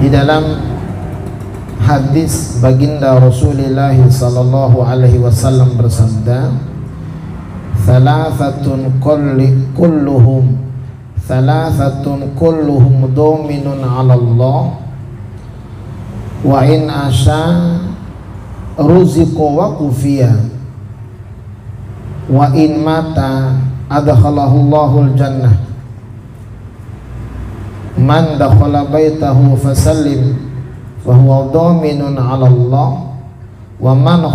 Di dalam hadis baginda Rasulullah sallallahu alaihi wasallam bersabda, "Thalathatun kulluhum dominun 'ala Allah wa in asha ruziqa wa kufiya wa in mata adkhalahu Allahul jannah man dakhala baitahu fasallim fahuwa dominun 'ala Allah wa man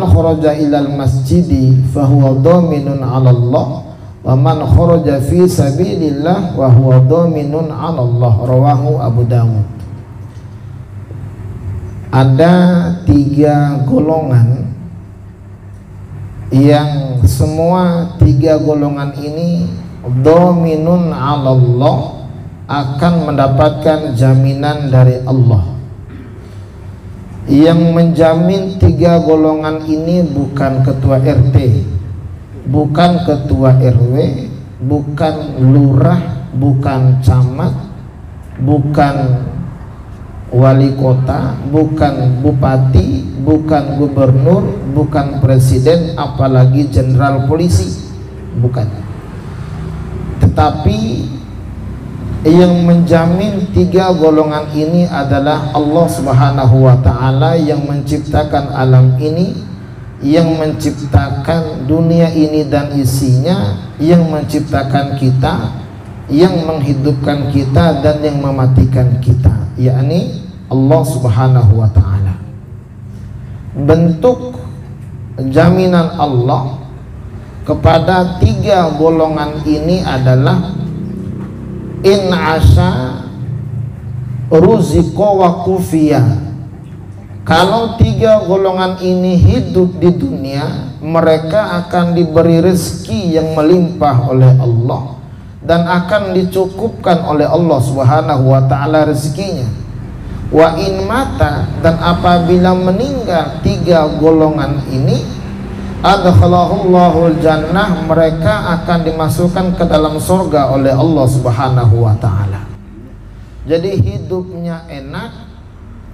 kharaja ilal masjidi fahuwa dominun 'ala Allah wa man kharaja fi sabilillah wa huwa dominun 'ala Allah." Rawahu Abu Dawud. Ada 3 golongan yang semua 3 golongan ini dominun 'ala Allah, akan mendapatkan jaminan dari Allah. Yang menjamin 3 golongan ini bukan ketua RT, bukan ketua RW, bukan lurah, bukan camat, bukan wali kota, bukan bupati, bukan gubernur, bukan presiden, apalagi jenderal polisi, bukan. Tetapi yang menjamin 3 golongan ini adalah Allah Subhanahu wa ta'ala yang menciptakan alam ini, yang menciptakan dunia ini dan isinya, yang menciptakan kita, yang menghidupkan kita dan yang mematikan kita, yakni Allah Subhanahu wa ta'ala. Bentuk jaminan Allah kepada 3 golongan ini adalah in asha ruziqa wa kufiya. Kalau 3 golongan ini hidup di dunia, mereka akan diberi rezeki yang melimpah oleh Allah dan akan dicukupkan oleh Allah Subhanahu wa ta'ala rezekinya. Wa in mata, dan apabila meninggal 3 golongan ini, adkhalahullahu jannah, mereka akan dimasukkan ke dalam surga oleh Allah Subhanahu wa ta'ala. Jadi hidupnya enak,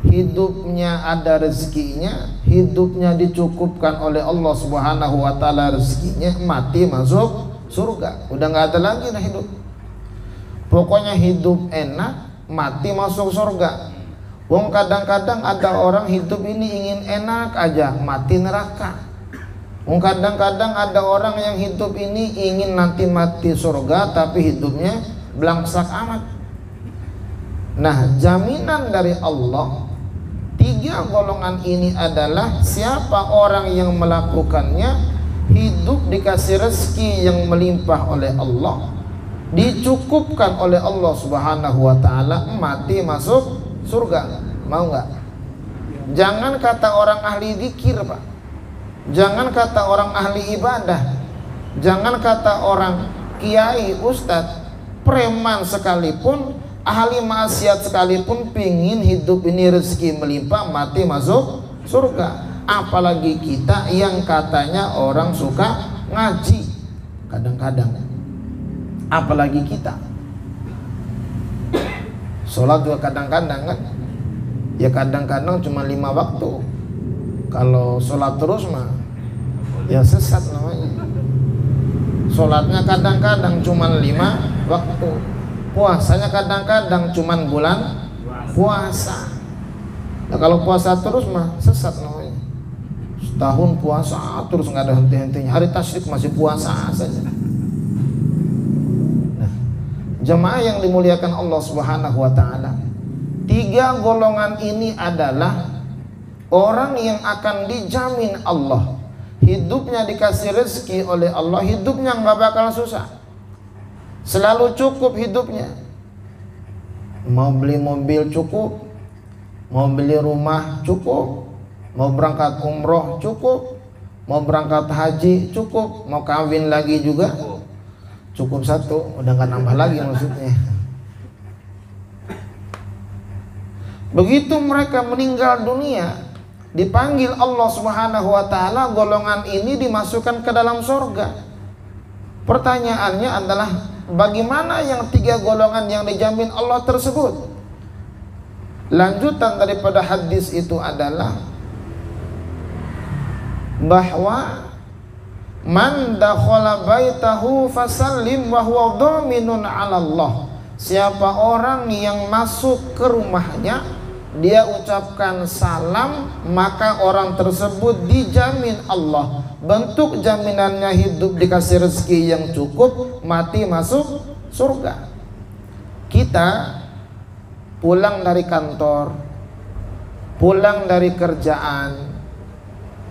hidupnya ada rezekinya, hidupnya dicukupkan oleh Allah Subhanahu wa ta'ala rezekinya, mati masuk surga, udah nggak ada lagi nah hidup. Pokoknya hidup enak, mati masuk surga. Wong kadang-kadang ada orang hidup ini ingin enak aja, mati neraka. Wong kadang-kadang ada orang yang hidup ini ingin nanti mati surga, tapi hidupnya belangsak amat. Nah, jaminan dari Allah 3 golongan ini adalah siapa orang yang melakukannya, hidup dikasih rezeki yang melimpah oleh Allah, dicukupkan oleh Allah Subhanahu wa ta'ala, mati masuk surga. Mau nggak? Jangan kata orang ahli zikir, Pak. Jangan kata orang ahli ibadah, jangan kata orang kiai, ustadz, preman sekalipun, ahli maksiat sekalipun, pingin hidup ini rezeki melimpah, mati masuk surga. Apalagi kita yang katanya orang suka ngaji kadang-kadang, apalagi kita sholat juga kadang-kadang kan, ya kadang-kadang cuma 5 waktu. Kalau sholat terus mah ya sesat namanya. Sholatnya kadang-kadang cuma 5 waktu, puasanya kadang-kadang cuma bulan puasa. Nah, kalau puasa terus mah sesat namanya. Setahun puasa terus nggak ada henti-hentinya, hari tasyrik masih puasa saja. Nah, jemaah yang dimuliakan Allah Subhanahu wa ta'ala, 3 golongan ini adalah orang yang akan dijamin Allah, hidupnya dikasih rezeki oleh Allah, hidupnya nggak bakal susah, selalu cukup hidupnya. Mau beli mobil cukup, mau beli rumah cukup, mau berangkat umroh cukup, mau berangkat haji cukup, mau kawin lagi juga cukup 1, udah nggak nambah lagi maksudnya. Begitu mereka meninggal dunia, dipanggil Allah Subhanahu wa ta'ala, golongan ini dimasukkan ke dalam surga. Pertanyaannya adalah bagaimana yang 3 golongan yang dijamin Allah tersebut? Lanjutan daripada hadis itu adalah bahwa man dakhala baitahu fasallim wa huwa dhaminun 'ala Allah. Siapa orang yang masuk ke rumahnya, dia ucapkan salam, maka orang tersebut dijamin Allah. Bentuk jaminannya hidup dikasih rezeki yang cukup, mati masuk surga. Kita pulang dari kantor, pulang dari kerjaan,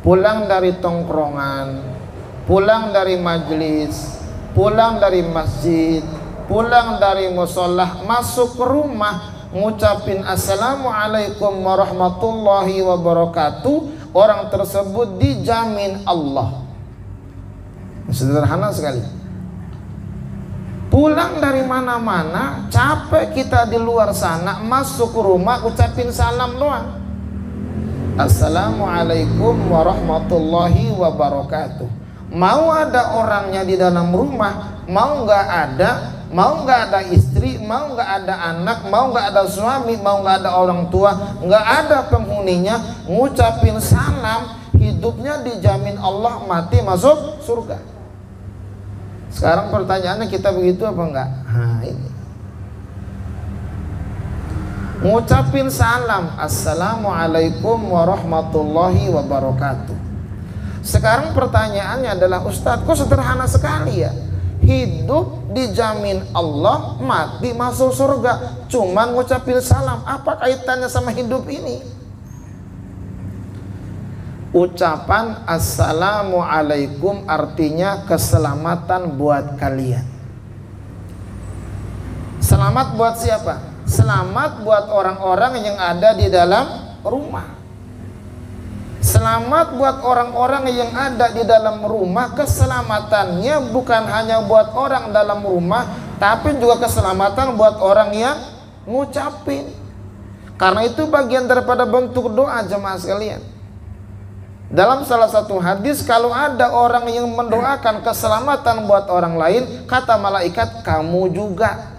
pulang dari tongkrongan, pulang dari majelis, pulang dari masjid, pulang dari musolah, masuk ke rumah, ngucapin assalamualaikum warahmatullahi wabarakatuh, orang tersebut dijamin Allah. Sederhana sekali. Pulang dari mana-mana, capek kita di luar sana, masuk ke rumah ucapin salam doang, assalamualaikum warahmatullahi wabarakatuh. Mau ada orangnya di dalam rumah, mau nggak ada istri, mau nggak ada anak, mau nggak ada suami, mau nggak ada orang tua, nggak ada penghuninya, ngucapin salam, hidupnya dijamin Allah, mati masuk surga. Sekarang pertanyaannya, kita begitu apa enggak? Nah, ini ngucapin salam, assalamualaikum warahmatullahi wabarakatuh. Sekarang pertanyaannya adalah, Ustadz, kok sederhana sekali ya? Hidup dijamin Allah, mati masuk surga, cuman ngucapin salam. Apa kaitannya sama hidup ini? Ucapan assalamualaikum artinya keselamatan buat kalian. Selamat buat siapa? Selamat buat orang-orang yang ada di dalam rumah. Selamat buat orang-orang yang ada di dalam rumah. Keselamatannya bukan hanya buat orang dalam rumah, tapi juga keselamatan buat orang yang ngucapin. Karena itu bagian daripada bentuk doa, jemaah sekalian. Dalam salah satu hadis, kalau ada orang yang mendoakan keselamatan buat orang lain, kata malaikat, kamu juga.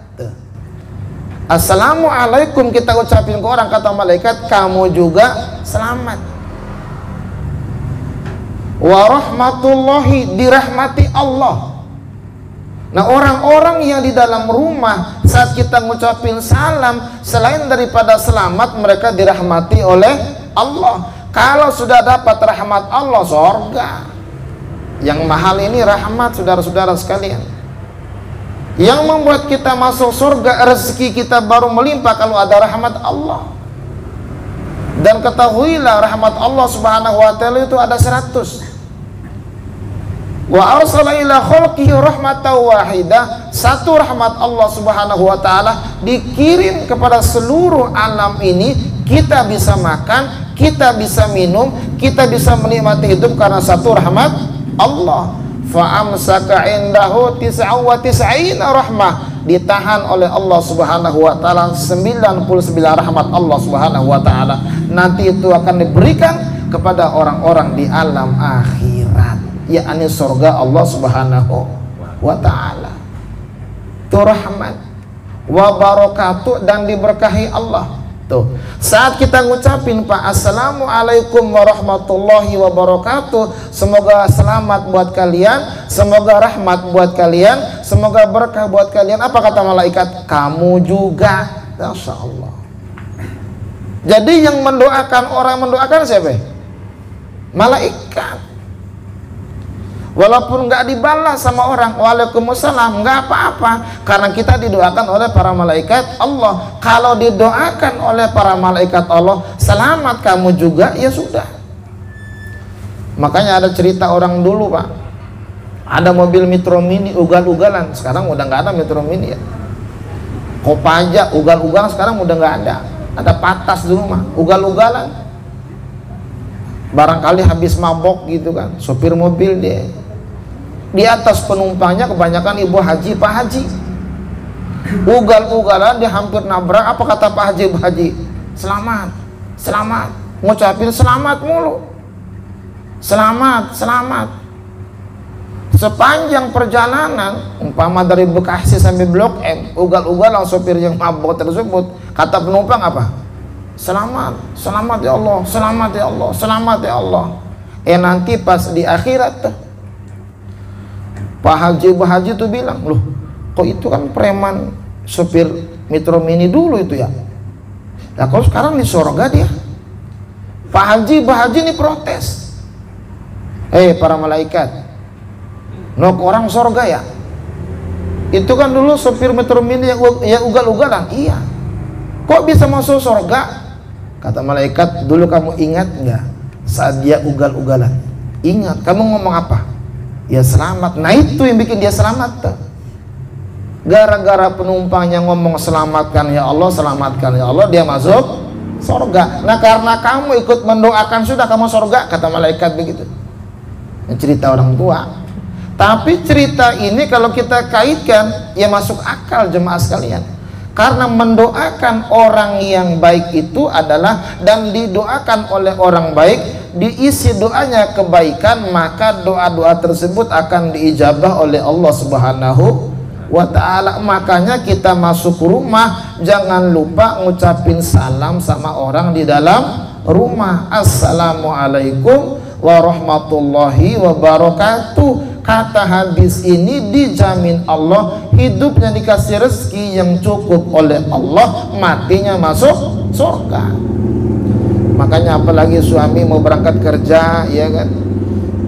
Assalamualaikum kita ucapin ke orang, kata malaikat, kamu juga selamat. Warahmatullahi, dirahmati Allah. Nah, orang-orang yang di dalam rumah saat kita ngucapin salam, selain daripada selamat, mereka dirahmati oleh Allah. Kalau sudah dapat rahmat Allah, surga. Yang mahal ini rahmat, saudara-saudara sekalian. Yang membuat kita masuk surga, rezeki kita baru melimpah kalau ada rahmat Allah. Dan ketahuilah rahmat Allah subhanahu wa ta'ala itu ada 100. Wa arsala ila khalqihi rahmatan wahidah. Satu rahmat Allah subhanahu wa ta'ala dikirim kepada seluruh alam ini. Kita bisa makan, kita bisa minum, kita bisa menikmati hidup karena satu rahmat Allah. Fa'amsaka indahu 99 rahmah, ditahan oleh Allah subhanahu wa ta'ala 99 rahmat Allah subhanahu wa ta'ala. Nanti itu akan diberikan kepada orang-orang di alam akhirat, yakni surga Allah subhanahu wa ta'ala. Itu rahmat wa barakatuh, dan diberkahi Allah. Tuh, saat kita ngucapin Pak, assalamualaikum warahmatullahi wabarakatuh, semoga selamat buat kalian, semoga rahmat buat kalian, semoga berkah buat kalian. Apa kata malaikat? Kamu juga. Masya Allah. Jadi yang mendoakan, orang mendoakan siapa? Malaikat. Walaupun nggak dibalas sama orang, waalaikumsalam, nggak apa-apa, karena kita didoakan oleh para malaikat Allah. Kalau didoakan oleh para malaikat Allah, selamat kamu juga, ya sudah. Makanya ada cerita orang dulu, Pak, ada mobil Metro Mini ugal-ugalan. Sekarang udah nggak ada Metro Mini ya. Kopaja ugal-ugalan sekarang udah nggak ada. Ada patas di rumah, ugal-ugalan. Barangkali habis mabok gitu kan, sopir mobil dia. Di atas penumpangnya kebanyakan ibu haji, Pak Haji. Ugal-ugalan, dia hampir nabrak. Apa kata Pak Haji, Ibu Haji? Selamat, selamat. Ngucapin selamat mulu. Selamat, selamat. sepanjang perjalanan, umpama dari Bekasi sampai Blok M, ugal-ugalan sopir yang mabok tersebut, kata penumpang apa? Selamat, selamat ya Allah, selamat ya Allah, selamat ya Allah. Nanti pas di akhirat tuh, Pak Haji tuh bilang, loh kok itu kan preman sopir Metro Mini dulu itu ya. Nah kalau sekarang di surga dia. Pak Haji ini protes. Para malaikat, nok orang surga ya? Itu kan dulu sopir Metro Mini yang ugal-ugalan. Iya. Kok bisa masuk surga? Kata malaikat, dulu kamu ingat nggak saat dia ugal-ugalan? Ingat. Kamu ngomong apa? Ya selamat. Nah itu yang bikin dia selamat tuh. Gara-gara penumpangnya ngomong selamatkan ya Allah, selamatkan ya Allah, dia masuk surga. Nah karena kamu ikut mendoakan, sudah kamu surga, kata malaikat begitu. Ini cerita orang tua. Tapi cerita ini kalau kita kaitkan, ya masuk akal jemaah sekalian. Karena mendoakan orang yang baik itu adalah, dan didoakan oleh orang baik, diisi doanya kebaikan, maka doa-doa tersebut akan diijabah oleh Allah Subhanahu wa ta'ala. Makanya kita masuk rumah jangan lupa ngucapin salam sama orang di dalam rumah. Assalamualaikum warahmatullahi wabarakatuh. Kata hadis ini dijamin Allah hidupnya dikasih rezeki yang cukup oleh Allah, matinya masuk surga. Makanya apalagi suami mau berangkat kerja, ya kan,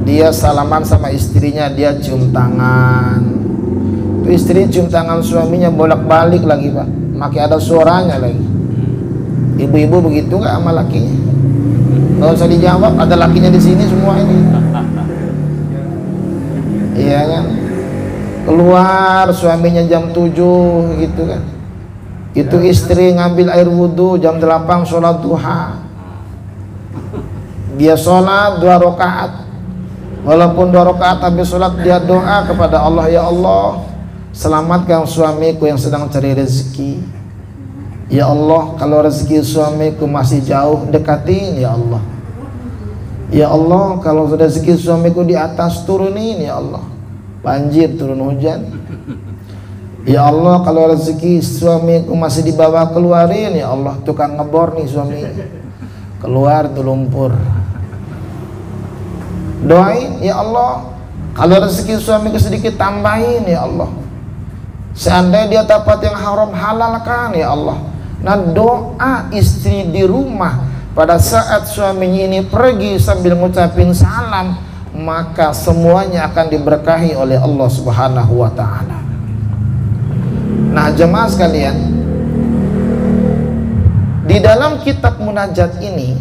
dia salaman sama istrinya, dia cium tangan. Itu istri cium tangan suaminya bolak-balik lagi Pak, makin ada suaranya lagi. Ibu-ibu begitu nggak sama lakinya? Nggak usah dijawab, ada lakinya di sini semua ini. Iya kan, keluar suaminya jam 7 gitu kan, itu istri ngambil air wudhu jam 8 sholat duha, dia sholat 2 rakaat, walaupun 2 rakaat habis sholat dia doa kepada Allah, ya Allah selamatkan suamiku yang sedang cari rezeki, ya Allah kalau rezeki suamiku masih jauh dekatin, ya Allah. Ya Allah kalau rezeki suamiku di atas turunin, ya Allah, banjir turun hujan. Ya Allah kalau rezeki suamiku masih di bawah keluarin, ya Allah tukang ngebor nih suami, keluar tuh lumpur. Doain, ya Allah kalau rezeki suamiku sedikit tambahin, ya Allah. Seandainya dia dapat yang haram halalkan, ya Allah. Nah doa istri di rumah pada saat suaminya ini pergi sambil ngucapin salam, maka semuanya akan diberkahi oleh Allah Subhanahu wa ta'ala. Nah jemaah sekalian, di dalam kitab munajat ini,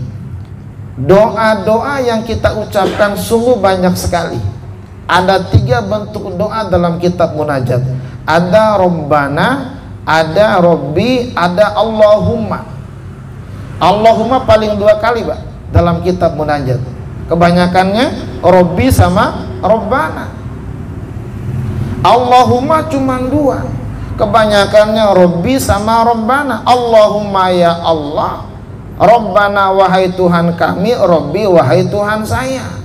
doa-doa yang kita ucapkan sungguh banyak sekali. Ada 3 bentuk doa dalam kitab munajat. Ada Rabbana, ada Rabbi, ada Allahumma. Allahumma paling 2 kali Pak dalam kitab munajat. Kebanyakannya Rabbi sama Rabbana. Allahumma cuma 2, kebanyakannya Rabbi sama Rabbana. Allahumma ya Allah, Rabbana wahai Tuhan kami, Rabbi wahai Tuhan saya.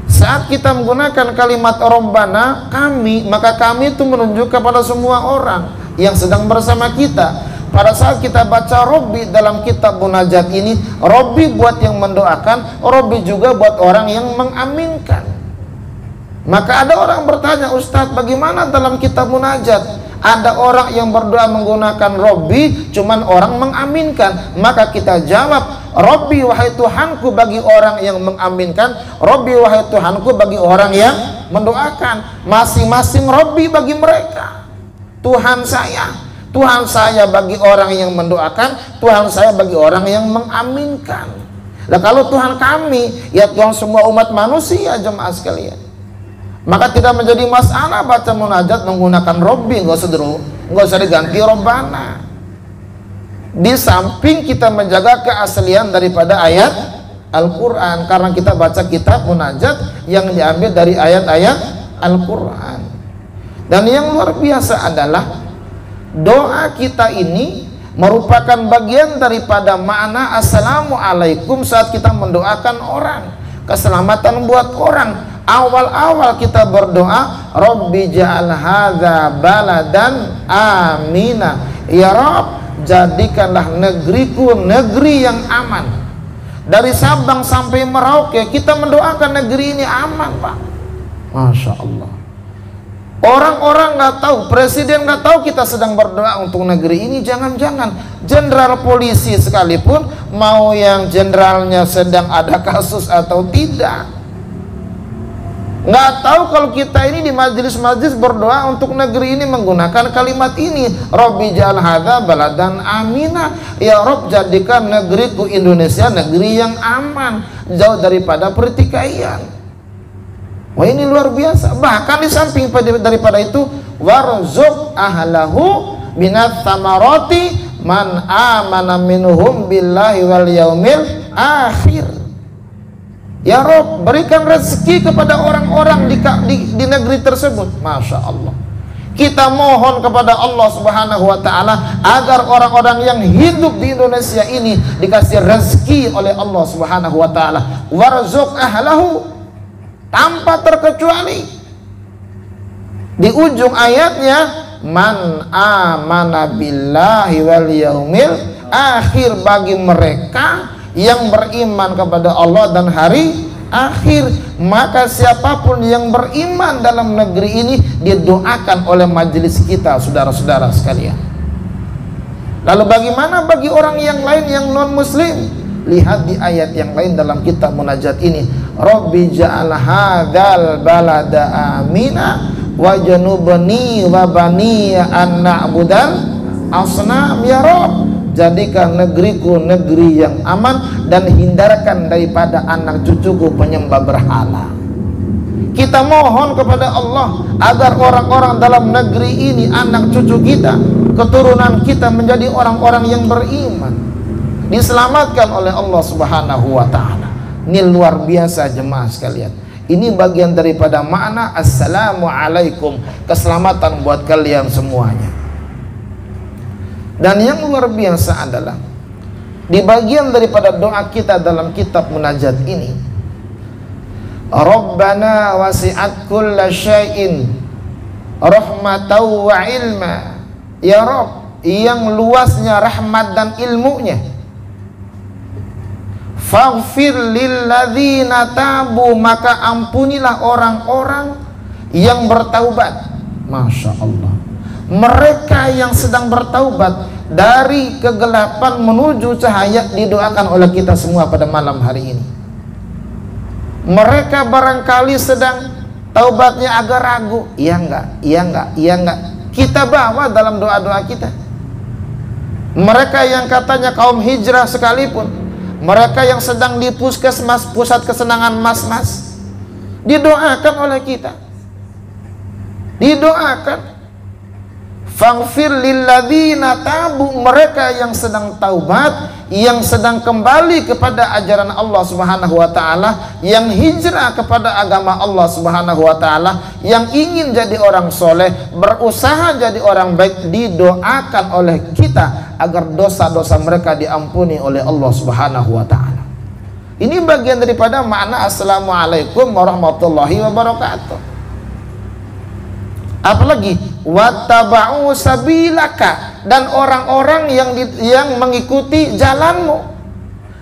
Saat kita menggunakan kalimat Rabbana kami, maka kami itu menunjuk kepada semua orang yang sedang bersama kita. Pada saat kita baca Rabbi dalam kitab munajat ini, Rabbi buat yang mendoakan, Rabbi juga buat orang yang mengaminkan. Maka ada orang bertanya, Ustadz bagaimana dalam kitab munajat ada orang yang berdoa menggunakan Rabbi, cuman orang mengaminkan? Maka kita jawab, Rabbi wahai Tuhanku bagi orang yang mengaminkan, Rabbi wahai Tuhanku bagi orang yang mendoakan. Masing-masing Rabbi bagi mereka. Tuhan saya bagi orang yang mendoakan, Tuhan saya bagi orang yang mengaminkan. Nah kalau Tuhan kami, ya Tuhan semua umat manusia jemaah sekalian. Maka tidak menjadi masalah baca munajat menggunakan Rabbi, nggak usah diganti Rabbana. Di samping kita menjaga keaslian daripada ayat Al-Quran, karena kita baca kitab munajat yang diambil dari ayat-ayat Al-Quran. Dan yang luar biasa adalah doa kita ini merupakan bagian daripada makna Assalamualaikum saat kita mendoakan orang, keselamatan buat orang. awal-awal kita berdoa, Rabbi ja'al hadza baladan amina, ya Rabb, jadikanlah negeriku negeri yang aman. Dari Sabang sampai Merauke kita mendoakan negeri ini aman, Pak. Masya Allah. Orang-orang nggak tahu, presiden nggak tahu kita sedang berdoa untuk negeri ini. Jangan-jangan jenderal polisi sekalipun, mau yang jenderalnya sedang ada kasus atau tidak, nggak tahu kalau kita ini di majelis-majelis berdoa untuk negeri ini menggunakan kalimat ini, Rabbi ja'al hadza baladan amina, ya Rabb, jadikan negeriku Indonesia negeri yang aman, jauh daripada pertikaian. Wah, ini luar biasa. Bahkan di samping daripada itu, warzuq ahlahu minat thamarati man amana minhum billahi wal yaumil akhir. Ya Rabb, berikan rezeki kepada orang-orang di negeri tersebut. Masya Allah. Kita mohon kepada Allah Subhanahu wa ta'ala agar orang-orang yang hidup di Indonesia ini dikasih rezeki oleh Allah Subhanahu wa ta'ala. Warzuq ahlahu, tanpa terkecuali. Di ujung ayatnya, man amana billahi wal yaumil akhir, bagi mereka yang beriman kepada Allah dan hari akhir. Maka siapapun yang beriman dalam negeri ini didoakan oleh majelis kita, saudara-saudara sekalian. Lalu bagaimana bagi orang yang lain yang non muslim? Lihat di ayat yang lain dalam kitab munajat ini, Rabbi ja'al hadzal balada amina wa janubni wa bani an na'budal asnam, ya Rabb, jadikan negeriku negeri yang aman dan hindarkan daripada anak cucuku penyembah berhala. Kita mohon kepada Allah agar orang-orang dalam negeri ini, anak cucu kita, keturunan kita menjadi orang-orang yang beriman, diselamatkan oleh Allah Subhanahu wa ta'ala. Ini luar biasa jemaah sekalian. Ini bagian daripada makna Assalamualaikum, keselamatan buat kalian semuanya. Dan yang luar biasa adalah di bagian daripada doa kita dalam kitab munajat ini, Rabbana wasi'at kulla syai'in rahmatan wa ilma, ya Rabb, yang luasnya rahmat dan ilmunya, faghfir lilladzina tabu, maka ampunilah orang-orang yang bertaubat. Masya Allah, mereka yang sedang bertaubat dari kegelapan menuju cahaya didoakan oleh kita semua pada malam hari ini. Mereka barangkali sedang taubatnya agak ragu, iya enggak, iya enggak, iya enggak, kita bawa dalam doa-doa kita. Mereka yang katanya kaum hijrah sekalipun, mereka yang sedang di puskesmas, pusat kesenangan mas-mas, didoakan oleh kita, didoakan. Faghfir lilladzina tabu, mereka yang sedang taubat, yang sedang kembali kepada ajaran Allah Subhanahu wa ta'ala, yang hijrah kepada agama Allah Subhanahu wa ta'ala, yang ingin jadi orang soleh, berusaha jadi orang baik, didoakan oleh kita agar dosa-dosa mereka diampuni oleh Allah Subhanahu wa ta'ala. Ini bagian daripada makna Assalamualaikum warahmatullahi wabarakatuh. Apalagi wattaba'u sabilaka, dan orang-orang yang mengikuti jalanmu.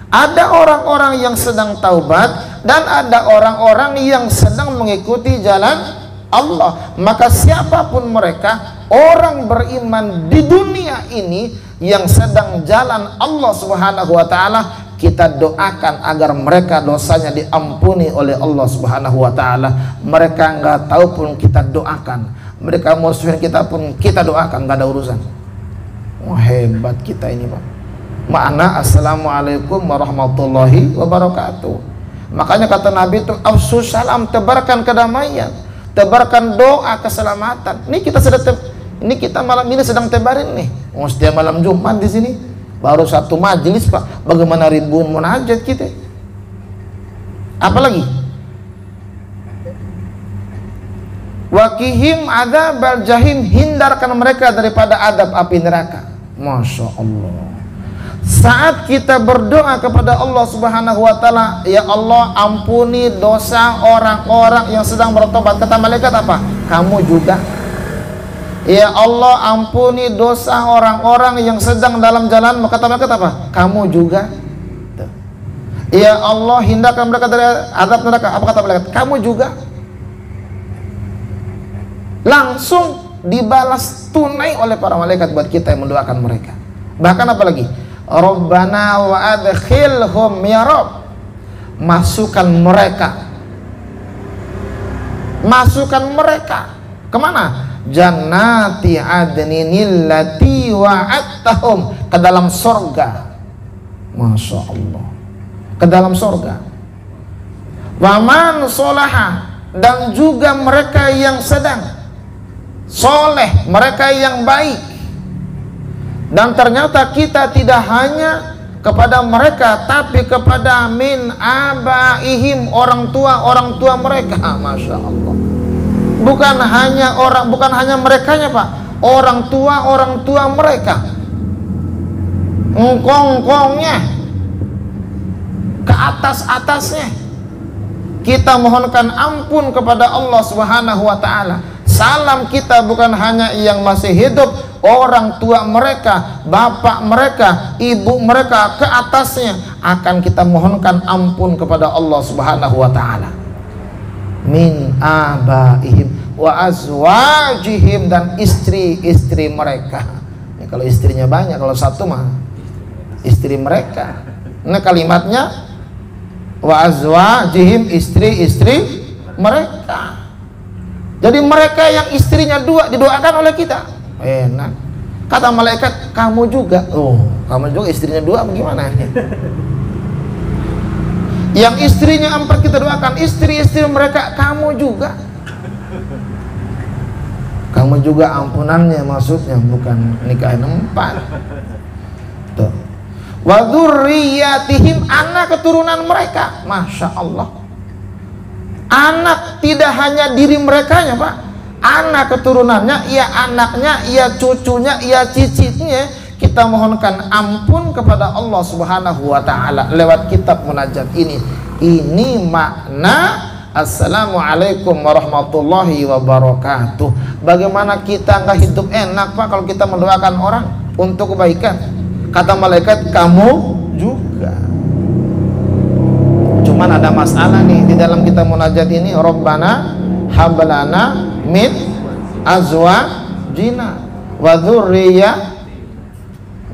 Ada orang-orang yang sedang taubat dan ada orang-orang yang sedang mengikuti jalan Allah. Maka siapapun mereka, orang beriman di dunia ini yang sedang jalan Allah Subhanahu wa ta'ala, kita doakan agar mereka dosanya diampuni oleh Allah Subhanahu wa ta'ala. Mereka nggak tahu pun kita doakan, mereka musuhin kita pun kita doakan, nggak ada urusan. Wah, hebat kita ini, Pak. Makna Assalamualaikum warahmatullahi wabarakatuh. Makanya kata Nabi itu, afsus salam, tebarkan kedamaian, tebarkan doa keselamatan. Ini kita malam ini sedang tebarin nih. Setiap malam Jumat di sini baru satu majelis, Pak. Bagaimana ribuan munajat kita. Apalagi wakihim adzabal jahim, hindarkan mereka daripada adab api neraka. Masya Allah. Saat kita berdoa kepada Allah Subhanahu wa taala, ya Allah ampuni dosa orang-orang yang sedang bertobat, kata malaikat apa? Kamu juga. Ya Allah ampuni dosa orang-orang yang sedang dalam jalan, kata malaikat apa? Kamu juga. Ya Allah hindarkan mereka dari azab neraka, apa kata malaikat? Kamu juga. Langsung dibalas tunai oleh para malaikat buat kita yang mendoakan mereka. Bahkan apa lagi? Rabbana wa adkhilhum ya Rabb, masukkan mereka kemana? Jannati adninil lati wa'adtahum, ke dalam sorga. Masya Allah, ke dalam sorga. Waman solaha, dan juga mereka yang sedang soleh, mereka yang baik. Dan ternyata kita tidak hanya kepada mereka, tapi kepada min abaihim, orang tua mereka. Masya Allah, bukan hanya merekanya Pak, orang tua mereka, engkong-engkongnya, ke atasnya. Kita mohonkan ampun kepada Allah Subhanahu wa taala. Salam kita bukan hanya yang masih hidup, orang tua mereka, bapak mereka, ibu mereka, ke atasnya akan kita mohonkan ampun kepada Allah Subhanahu wa taala. Min abaihim wa azwajihim, dan istri-istri mereka. Ya, kalau istrinya banyak, kalau satu mah istri mereka. Nah kalimatnya wa azwajihim, istri-istri mereka. Jadi mereka yang istrinya dua didoakan oleh kita. Enak. Kata malaikat, kamu juga. Oh, kamu juga istrinya dua, bagaimana? Yang istrinya 4 kita doakan, istri-istri mereka, kamu juga. Kamu juga ampunannya maksudnya, bukan nikahin 4. Tuh. Wa dzurriyyatihim, anak keturunan mereka. Masya Allah. Anak tidak hanya diri merekanya Pak, anak keturunannya, ia anaknya, ia cucunya, ia cicitnya. Kita mohonkan ampun kepada Allah Subhanahu wa ta'ala lewat kitab munajat ini. Ini makna Assalamualaikum warahmatullahi wabarakatuh. Bagaimana kita nggak hidup enak Pak kalau kita mendoakan orang untuk kebaikan? Kata malaikat, kamu juga. Cuman ada masalah nih di dalam kita munajat ini. Rabbana hablana min azwajina wa dzurriyyah.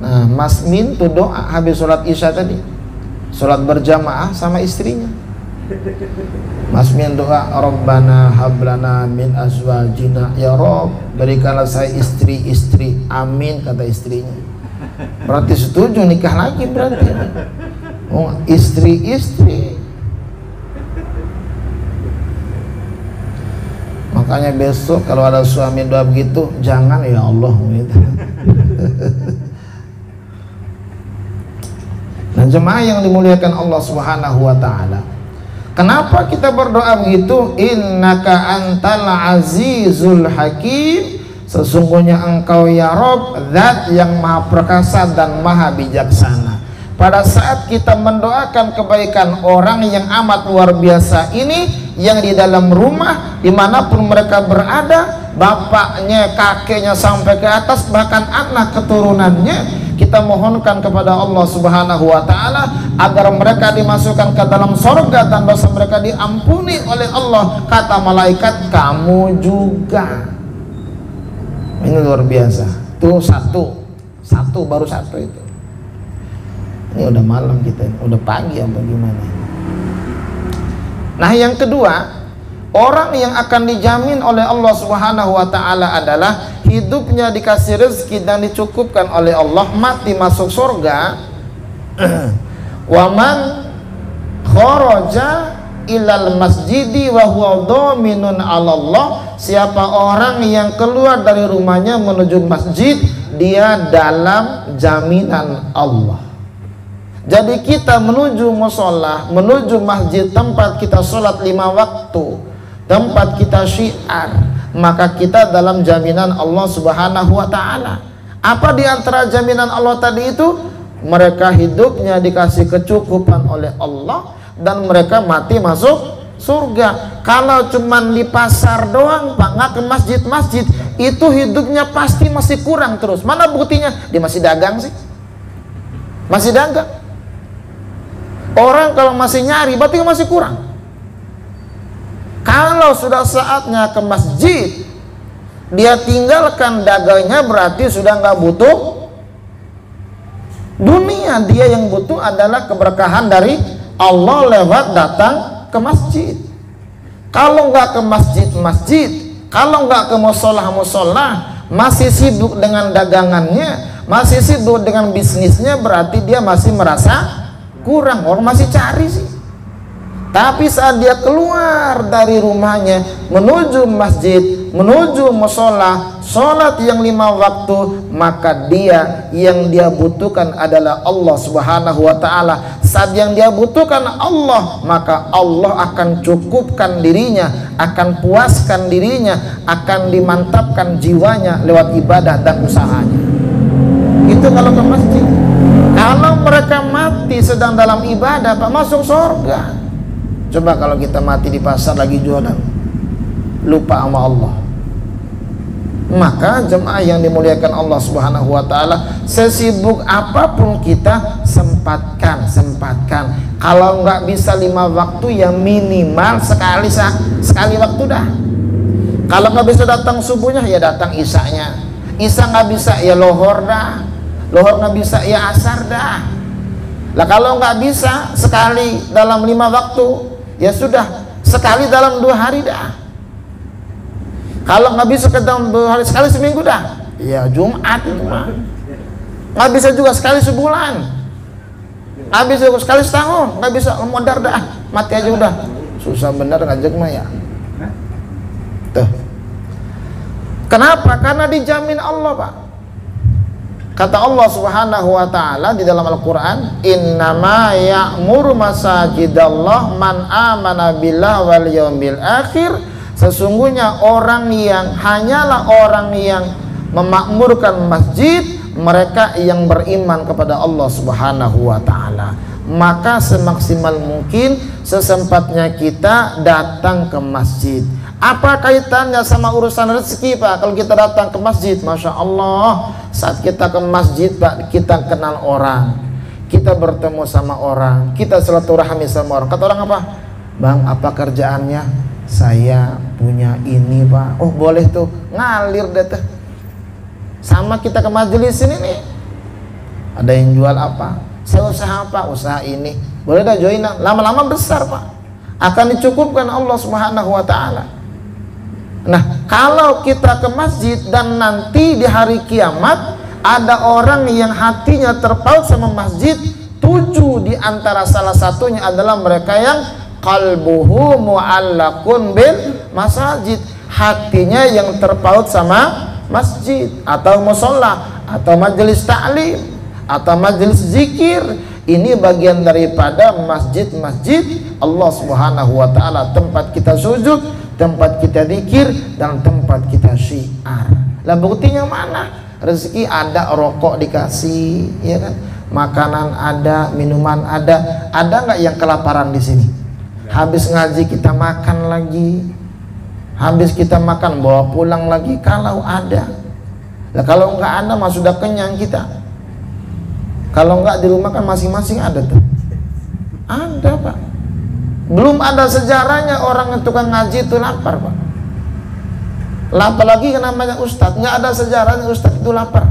Nah, Mas Min tuh doa habis sholat isya tadi, sholat berjamaah sama istrinya. Mas Min doa, Rabbana hablana min azwajina, ya Rob berikanlah saya istri-istri, amin, kata istrinya. Berarti setuju nikah lagi berarti. Oh, istri-istri. Makanya besok kalau ada suami doa begitu, jangan ya Allah gitu. Dan jemaah yang dimuliakan Allah Subhanahu wa taala, kenapa kita berdoa begitu? Innaka antal azizul hakim, sesungguhnya engkau ya Rob zat yang maha perkasa dan maha bijaksana. Pada saat kita mendoakan kebaikan orang yang amat luar biasa ini, yang di dalam rumah dimanapun mereka berada, bapaknya, kakeknya sampai ke atas, bahkan anak keturunannya, kita mohonkan kepada Allah Subhanahu wa ta'ala agar mereka dimasukkan ke dalam sorga dan dosa mereka diampuni oleh Allah. Kata malaikat, kamu juga. Ini luar biasa. Tuh satu baru satu itu. Ini udah malam kita, udah pagi apa gimana? Nah yang kedua, orang yang akan dijamin oleh Allah Subhanahu wa ta'ala adalah hidupnya dikasih rezeki dan dicukupkan oleh Allah, mati masuk surga. Waman kharaja ilal masjidi wa huwa dhaminun 'ala Allah, siapa orang yang keluar dari rumahnya menuju masjid, dia dalam jaminan Allah. Jadi kita menuju mushola, menuju masjid, tempat kita sholat 5 waktu, tempat kita syiar, maka kita dalam jaminan Allah Subhanahu wa ta'ala. Apa diantara jaminan Allah tadi itu? mereka hidupnya dikasih kecukupan oleh Allah dan mereka mati masuk surga. Kalau cuman di pasar doang Pak, nggak ke masjid-masjid, itu hidupnya pasti masih kurang terus. Mana buktinya? Dia masih dagang sih, masih dagang. Orang kalau masih nyari berarti masih kurang. Kalau sudah saatnya ke masjid, dia tinggalkan dagangnya, berarti sudah nggak butuh dunia. Dia yang butuh adalah keberkahan dari Allah lewat datang ke masjid. Kalau nggak ke masjid-masjid, kalau nggak ke musola-musola, masih sibuk dengan dagangannya, masih sibuk dengan bisnisnya, berarti dia masih merasa kurang. Orang masih cari sih. Tapi saat dia keluar dari rumahnya menuju masjid, menuju musola, sholat yang 5 waktu, maka dia yang dia butuhkan adalah Allah Subhanahu wa ta'ala. Saat yang dia butuhkan Allah, maka Allah akan cukupkan dirinya, akan puaskan dirinya, akan dimantapkan jiwanya lewat ibadah dan usahanya. Itu kalau ke masjid. Kalau mereka mati sedang dalam ibadah, Pak, masuk surga. Coba kalau kita mati di pasar lagi jualan, lupa sama Allah. Maka jemaah yang dimuliakan Allah Subhanahu wa ta'ala, sesibuk apapun kita sempatkan. Kalau nggak bisa 5 waktu, ya minimal sekali waktu dah. Kalau nggak bisa datang subuhnya, ya datang isanya. Isya nggak bisa, ya lohor dah. Lohor nggak bisa, ya asar dah. Lah kalau nggak bisa sekali dalam 5 waktu, ya sudah sekali dalam 2 hari dah. Kalau nggak bisa ke dalam 2 hari, sekali seminggu dah. Ya Jumat itu mah. Nggak bisa juga sekali sebulan. Nggak bisa sekali setahun. Nggak bisa modar dah. Mati aja udah. Susah bener ngajak mah ya. Tuh. Kenapa? Karena dijamin Allah, Pak. Kata Allah Subhanahu wa ta'ala di dalam Al-Quran, innama ya'muru masajidallah man amana billah wal yawmil akhir. Sesungguhnya hanyalah orang yang memakmurkan masjid, mereka yang beriman kepada Allah Subhanahu wa ta'ala. Maka semaksimal mungkin, sesempatnya kita datang ke masjid. Apa kaitannya sama urusan rezeki, Pak? Kalau kita datang ke masjid, Masya Allah, saat kita ke masjid, Pak, kita kenal orang, kita bertemu sama orang, kita silaturahmi sama orang. Kata orang apa? Bang, apa kerjaannya? Saya punya ini, Pak. Oh boleh tuh, ngalir deh tuh. Sama kita ke majelis ini nih, ada yang jual apa? Saya usaha apa? Usaha ini. Boleh dah join. Lama-lama besar, Pak. Akan dicukupkan Allah Subhanahu wa ta'ala. Nah, kalau kita ke masjid dan nanti di hari kiamat ada orang yang hatinya terpaut sama masjid, 7 di antara salah satunya adalah mereka yang qalbuhu mu'allaqun bil masajid, hatinya yang terpaut sama masjid atau musola atau majelis ta'lim atau majelis zikir. Ini bagian daripada masjid-masjid Allah Subhanahu wa ta'ala, tempat kita sujud, tempat kita zikir, dan tempat kita syiar. Lah buktinya mana? Rezeki ada, rokok dikasih, ya kan? Makanan ada, minuman ada. Ada nggak yang kelaparan di sini? Habis ngaji kita makan lagi, habis kita makan bawa pulang lagi, kalau ada. Lah kalau nggak ada mah sudah kenyang kita. Kalau nggak di rumah kan masing-masing ada tuh. Ada, Pak. Belum ada sejarahnya orang yang tukang ngaji itu lapar, Pak. Lapar lagi namanya ustadz, nggak ada sejarahnya ustadz itu lapar.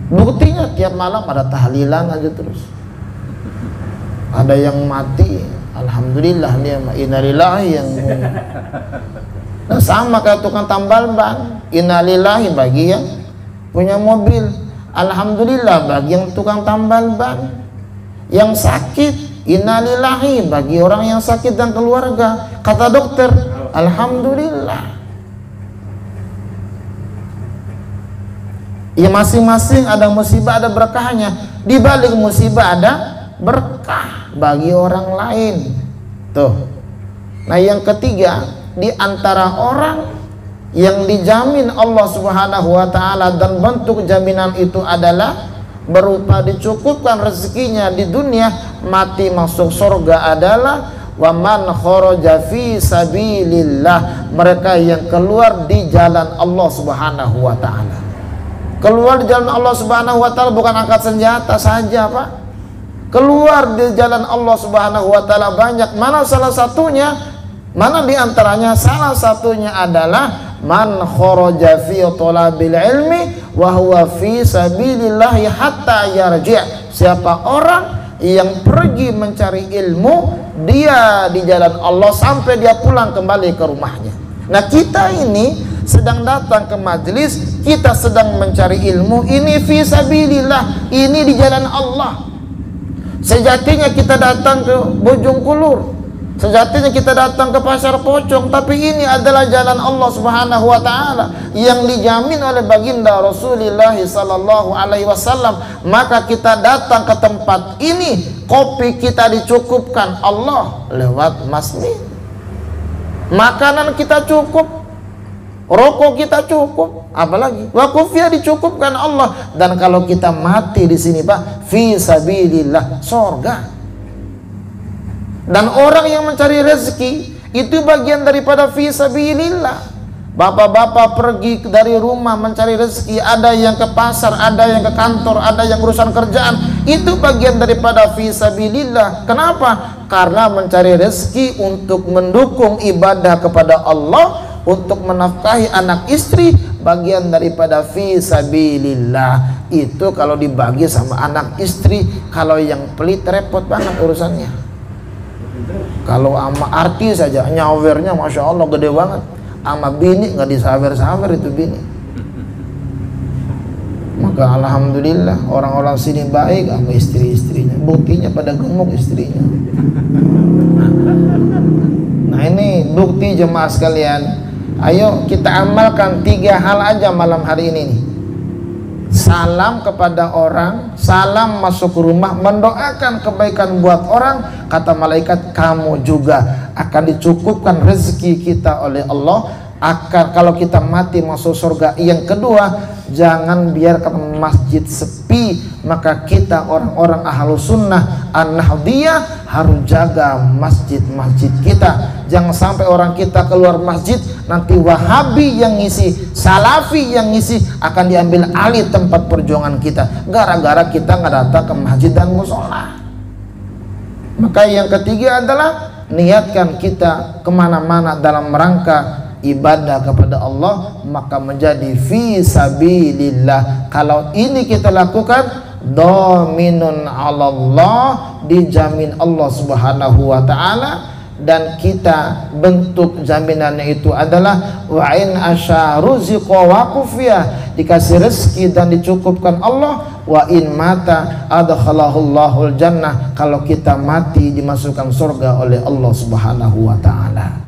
Buktinya tiap malam ada tahlilan aja terus. Ada yang mati, alhamdulillah dia innalillahi yang nah, sama kayak tukang tambal ban, innalillahi bagi yang punya mobil, alhamdulillah bagi yang tukang tambal ban. Yang sakit, innalillahi bagi orang yang sakit dan keluarga. Kata dokter, alhamdulillah. Ya masing-masing ada musibah, ada berkahnya. Di balik musibah ada berkah bagi orang lain. Tuh. Nah, yang ketiga, di antara orang yang dijamin Allah Subhanahu wa ta'ala dan bentuk jaminan itu adalah berupa dicukupkan rezekinya di dunia, mati masuk surga adalah wa man kharaja fi sabilillah, mereka yang keluar di jalan Allah Subhanahu wa taala. Keluar di jalan Allah Subhanahu wa taala bukan angkat senjata saja, Pak. Keluar di jalan Allah Subhanahu wa taala banyak. Mana salah satunya? Mana di antaranya? Salah satunya adalah man kharaja fi thalabil ilmi wa huwa fi sabilillah hatta yarji'. Siapa orang yang pergi mencari ilmu, dia di jalan Allah sampai dia pulang kembali ke rumahnya. Nah, kita ini sedang datang ke majelis, kita sedang mencari ilmu, ini fi sabilillah, ini di jalan Allah. Sejatinya kita datang ke Bojongkulur, sejatinya kita datang ke Pasar Pocong, tapi ini adalah jalan Allah Subhanahu wa taala yang dijamin oleh baginda Rasulullah sallallahu alaihi wasallam. Maka kita datang ke tempat ini, kopi kita dicukupkan Allah lewat masjid. Makanan kita cukup, rokok kita cukup, apalagi wakufnya dicukupkan Allah. Dan kalau kita mati di sini, Pak, fi sabilillah, surga. Dan orang yang mencari rezeki itu bagian daripada fi sabilillah. Bapak-bapak pergi dari rumah mencari rezeki, ada yang ke pasar, ada yang ke kantor, ada yang urusan kerjaan, itu bagian daripada fi sabilillah. Kenapa? Karena mencari rezeki untuk mendukung ibadah kepada Allah, untuk menafkahi anak istri, bagian daripada fi sabilillah. Itu kalau dibagi sama anak istri. Kalau yang pelit repot banget urusannya. Kalau sama artis saja nyawernya masya Allah gede banget, sama bini nggak disawer-sawer itu bini. Maka alhamdulillah orang-orang sini baik sama istri-istrinya, buktinya pada gemuk istrinya. Nah, ini bukti jemaah sekalian. Ayo kita amalkan 3 hal aja malam hari ini nih. Salam kepada orang, salam masuk rumah, mendoakan kebaikan buat orang. Kata malaikat, kamu juga akan dicukupkan rezeki kita oleh Allah. Kalau kita mati masuk surga. Yang kedua, jangan biarkan masjid sepi. Maka kita orang-orang ahlu sunnah an-nahdiyah harus jaga masjid-masjid kita. Jangan sampai orang kita keluar masjid, nanti wahabi yang ngisi, salafi yang ngisi, akan diambil alih tempat perjuangan kita gara-gara kita nggak datang ke masjid dan musola. Maka yang ketiga adalah niatkan kita kemana-mana dalam rangka ibadah kepada Allah, maka menjadi fi sabilillah. Kalau ini kita lakukan, dhaminun 'alallah, dijamin Allah Subhanahu wa taala. Dan kita bentuk jaminannya itu adalah wa in asya ruziqa wa kufiya, dikasih rezeki dan dicukupkan Allah. Wa in mata adkhalahul jannah, kalau kita mati dimasukkan surga oleh Allah Subhanahu wa taala.